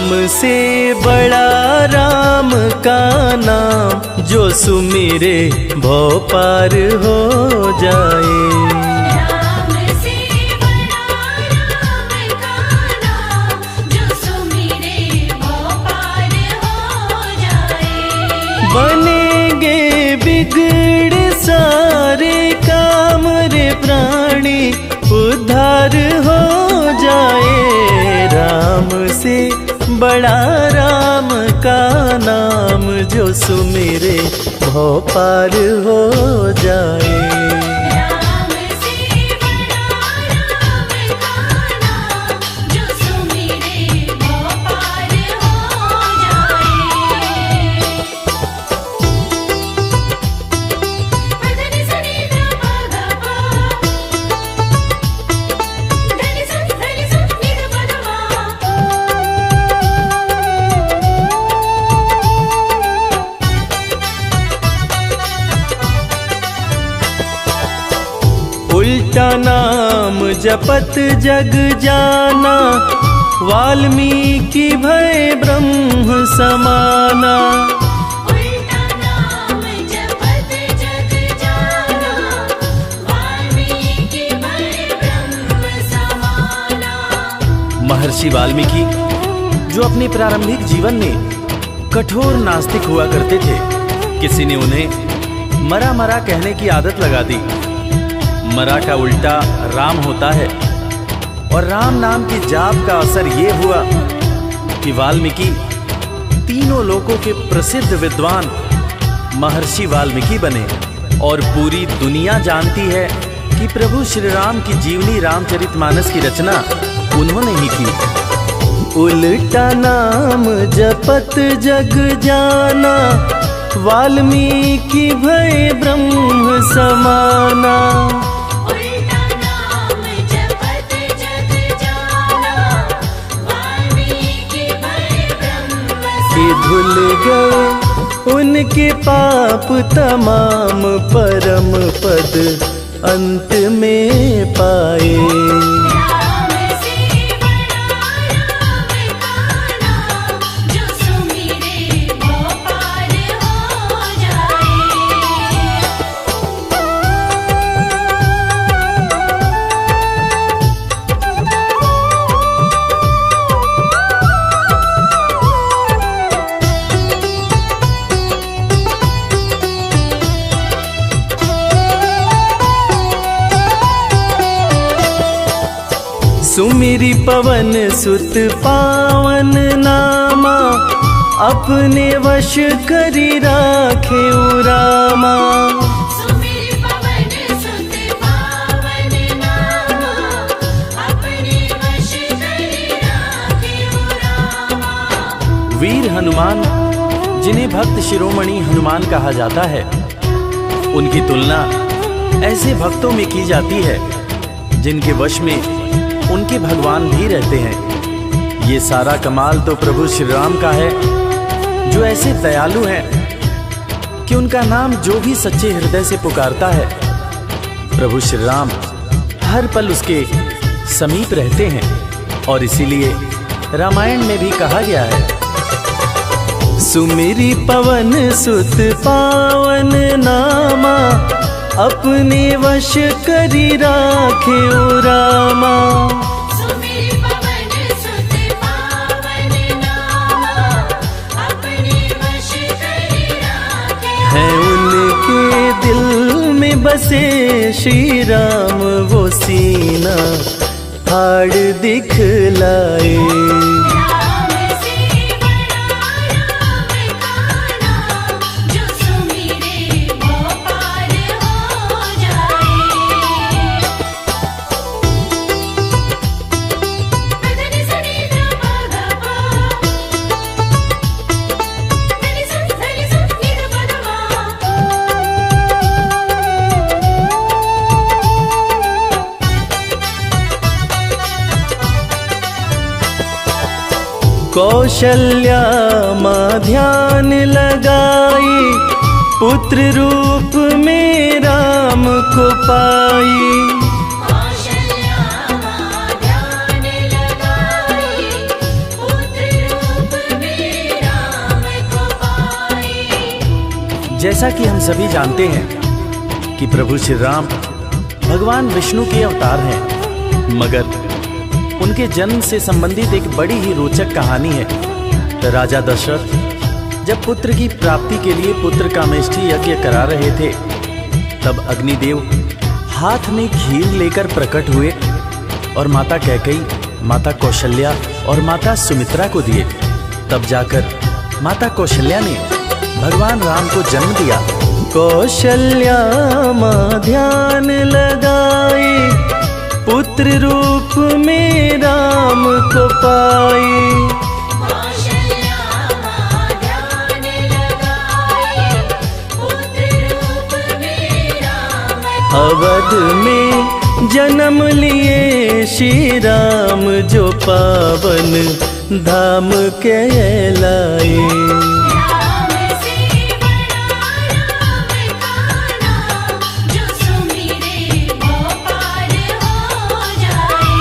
राम से बड़ा राम का नाम, जो सुमिरे भव पार हो जाए। राम से बड़ा राम का नाम, जो सुमिरे भव पार हो जाए। बनेंगे बिगड़े सारे काम रे प्राणी, उद्धार हो जाए। राम से बड़ा राम का नाम, जो सुमिरे भव पार हो जाए। राम से बड़ा राम का नाम, जो सुमिरे भव पार हो जाए। धनि सनि ध प ध प, धनि स नि ध प ध मा। उल्टा नाम जपत जग जाना, वाल्मीकि भय ब्रह्म समाना। उल्टा नाम जपत जग जाना, वाल्मीकि भय ब्रह्म समाना। महर्षि वाल्मीकि जो अपने प्रारंभिक जीवन में कठोर नास्तिक हुआ करते थे, किसी ने उन्हें मरा मरा कहने की आदत लगा दी। मरा का उल्टा राम होता है, और राम नाम की जाप का असर ये हुआ कि वाल्मीकि तीनों लोकों के प्रसिद्ध विद्वान महर्षि वाल्मीकि बने। और पूरी दुनिया जानती है कि प्रभु श्री राम की जीवनी रामचरितमानस की रचना उन्होंने ही की। उल्टा नाम जपत जग जाना, वाल्मीकि भय ब्रह्म समाना। उल्टा नाम जपत जग जाना, वाल्मीकि भय ब्रह्म कि धुल गए उनके पाप तमाम, परम पद अंत में पाए। राम से बड़ा राम का नाम, जो सुमिरे भव पार हो जाए। सुमिरी पवन सुत पावन नामा, अपने वश करी राखे रामा। सुमिर पवन सुत पावन नामा, अपने वश करि राखे रामा। वीर हनुमान, जिन्हें भक्त शिरोमणि हनुमान कहा जाता है, उनकी तुलना ऐसे भक्तों में की जाती है जिनके वश में उनके भगवान भी रहते हैं। ये सारा कमाल तो प्रभु श्री राम का है, जो ऐसे दयालु हैं कि उनका नाम जो भी सच्चे हृदय से पुकारता है, प्रभु श्री राम हर पल उसके समीप रहते हैं। और इसीलिए रामायण में भी कहा गया है, सुमिरी पवन सुत पावन नामा, अपने वश करी राखे रामा। सुमिर पवन सुत पावन नामा, अपने वश करि राखे। है उनके दिल में बसे श्री राम, वो सीना हाड़ दिखलाए। राम से बड़ा राम का नाम, जो सुमिरे भव पार हो जाए। धनि सनि ध प ध प, धनि स नि ध प ध मा। कौशल्या माँ ध्यान लगाई, पुत्र रूप में राम को पाई। कौशल्या माँ ध्यान लगाई, पुत्र रूप जैसा कि हम सभी जानते हैं कि प्रभु श्री राम भगवान विष्णु के अवतार हैं, मगर उनके जन्म से संबंधित एक बड़ी ही रोचक कहानी है। राजा दशरथ जब पुत्र की प्राप्ति के लिए पुत्र कामेष्ठी यज्ञ करा रहे थे, तब अग्निदेव हाथ में खीर लेकर प्रकट हुए और माता कैकेयी, माता कौशल्या और माता सुमित्रा को दिए। तब जाकर माता कौशल्या ने भगवान राम को जन्म दिया। कौशल्या माँ ध्यान लगाए, पुत्र रूप में राम को पाए। कौशल्या माँ ध्यान लगाए, पुत्र रूप में राम अवध में जन्म लिए श्री राम, जो पावन धाम कहलाए। राम से बड़ा राम का नाम, जो सुमिरे वो पार हो जाए।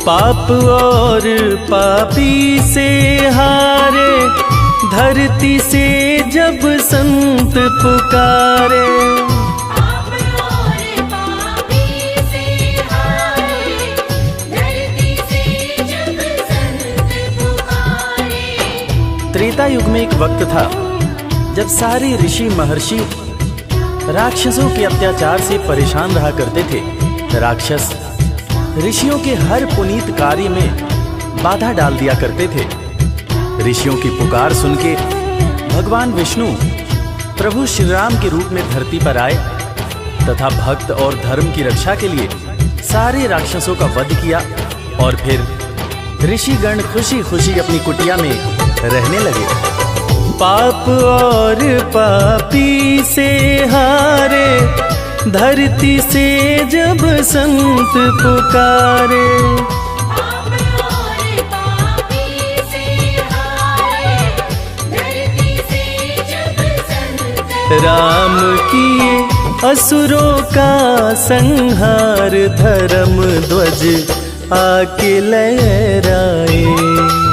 पाप और पापी से हारे, धरती से जब संत पुकारे। पाप और पापी से हारे, धरती से जब संत पुकारे। त्रेता युग में एक वक्त था जब सारे ऋषि महर्षि राक्षसों के अत्याचार से परेशान रहा करते थे। राक्षस ऋषियों के हर पुनीत कार्य में बाधा डाल दिया करते थे। ऋषियों की पुकार सुन के भगवान विष्णु प्रभु श्री राम के रूप में धरती पर आए तथा भक्त और धर्म की रक्षा के लिए सारे राक्षसों का वध किया और फिर ऋषिगण खुशी खुशी अपनी कुटिया में रहने लगे। पाप और पापी से हारे, धरती से जब संत पुकारे। पाप और पापी से हारे, धरती से जब संत राम किए असुरों का संहार, धर्म ध्वज आके लहराए।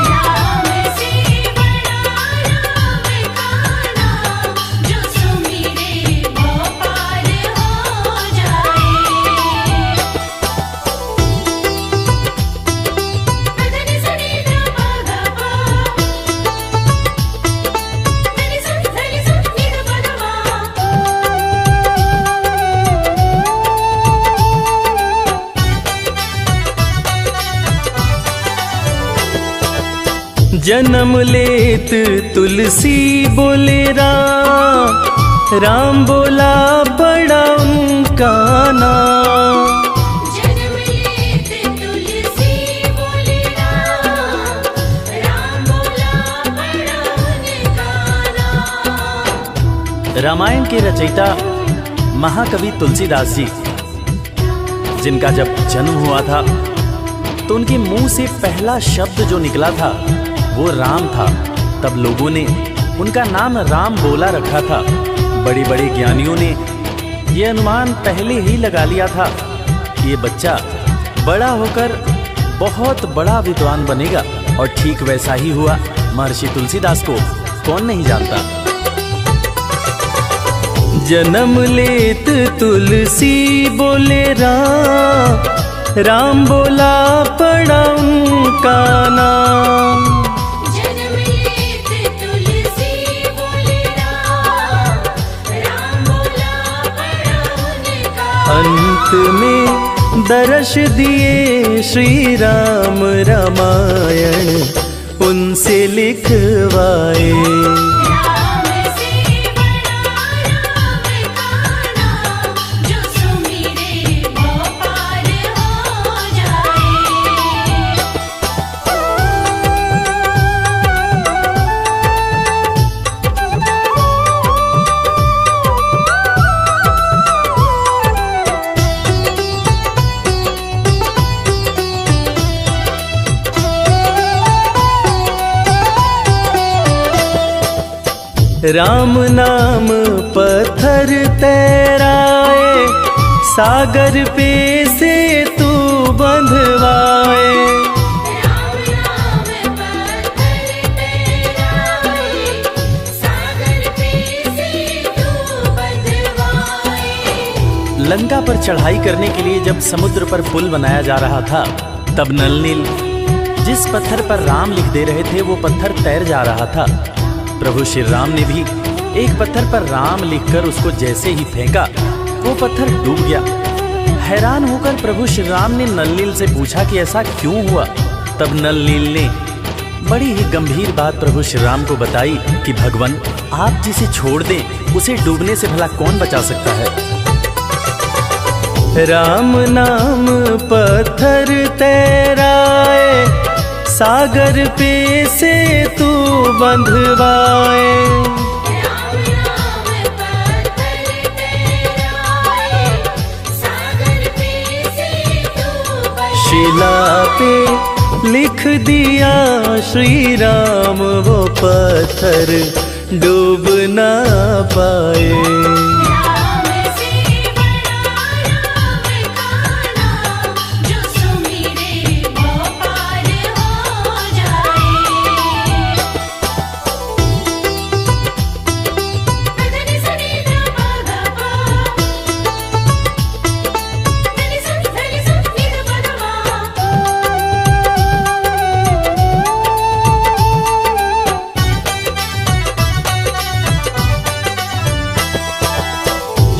राम से बड़ा राम का नाम, जो सुमिरे वो पार हो जाए। धनि सनि ध प ध प, धनि स नि ध प ध जन्म लेत तुलसी बोले राम, राम बोला बड़ा उनका नाम। जन्म लेत तुलसी बोले राम, राम बोला बड़ा उनका नाम। रामायण के रचयिता महाकवि तुलसीदास जी, जिनका जब जन्म हुआ था तो उनके मुंह से पहला शब्द जो निकला था वो राम था। तब लोगों ने उनका नाम राम बोला रखा था। बड़े बड़े ज्ञानियों ने ये अनुमान पहले ही लगा लिया था कि ये बच्चा बड़ा होकर बहुत बड़ा विद्वान बनेगा, और ठीक वैसा ही हुआ। महर्षि तुलसीदास को कौन नहीं जानता। जन्म लेत तुलसी बोले राम, राम बोला पड़ा उनका नाम। जन्म लेत तुलसी बोले राम, राम बोला बड़ा उनका। अंत में दर्श दिए श्री राम, रामायण उनसे लिखवाए। राम से बड़ा राम का नाम, जो सुमिरे वो पार हो जाए। राम नाम पत्थर तैराए, सागर पे से तू बंधवाए। राम नाम पत्थर तैराए, सागर पे से तू बंधवाए। लंका पर चढ़ाई करने के लिए जब समुद्र पर पुल बनाया जा रहा था, तब नल नील जिस पत्थर पर राम लिख दे रहे थे वो पत्थर तैर जा रहा था। प्रभु श्री राम ने भी एक पत्थर पर राम लिखकर उसको जैसे ही फेंका, वो पत्थर डूब गया। हैरान होकर प्रभु श्री राम ने नल नील से पूछा कि ऐसा क्यों हुआ। तब नल नील ने बड़ी ही गंभीर बात प्रभु श्री राम को बताई कि भगवान, आप जिसे छोड़ दें उसे डूबने से भला कौन बचा सकता है। राम नाम पत्थर तैराए, सागर पे से तू बंधवाए। राम नाम पत्थर तैराए, सागर पे से तू बंधवाए। शिला पे लिख दिया श्री राम, वो पत्थर डूब ना पाए। राम से बड़ा राम का नाम, जो सुमिरे वो पार हो जाए। धनी सनी ध प ध प, धनी सनी नि ध प ध प।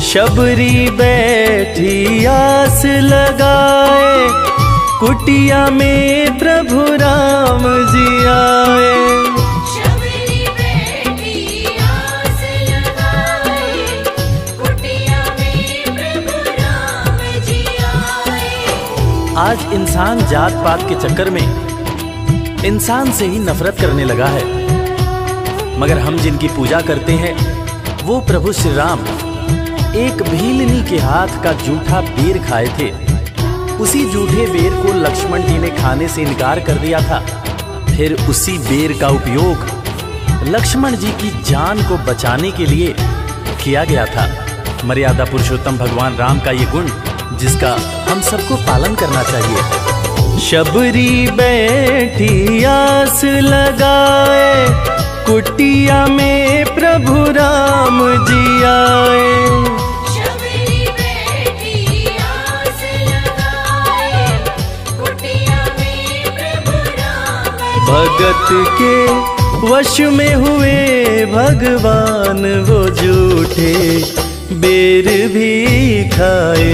शबरी बैठी आस लगाए, कुटिया में प्रभु राम जी आए। शबरी बैठी आस लगाए, कुटिया में प्रभु राम जी आए। आज इंसान जात पात के चक्कर में इंसान से ही नफरत करने लगा है, मगर हम जिनकी पूजा करते हैं वो प्रभु श्री राम एक भीलनी के हाथ का जूठा बेर खाए थे। उसी जूठे बेर को लक्ष्मण जी ने खाने से इनकार कर दिया था। फिर उसी बेर का उपयोग लक्ष्मण जी की जान को बचाने के लिए किया गया था। मर्यादा पुरुषोत्तम भगवान राम का ये गुण जिसका हम सबको पालन करना चाहिए। शबरी बैठी आस लगाए, कुटिया में प्रभु राम जी आए। शबरी बैठी आस लगाए, कुटिया में प्रभु राम जी भगत के वश में हुए भगवान, वो जूठे बेर भी खाए।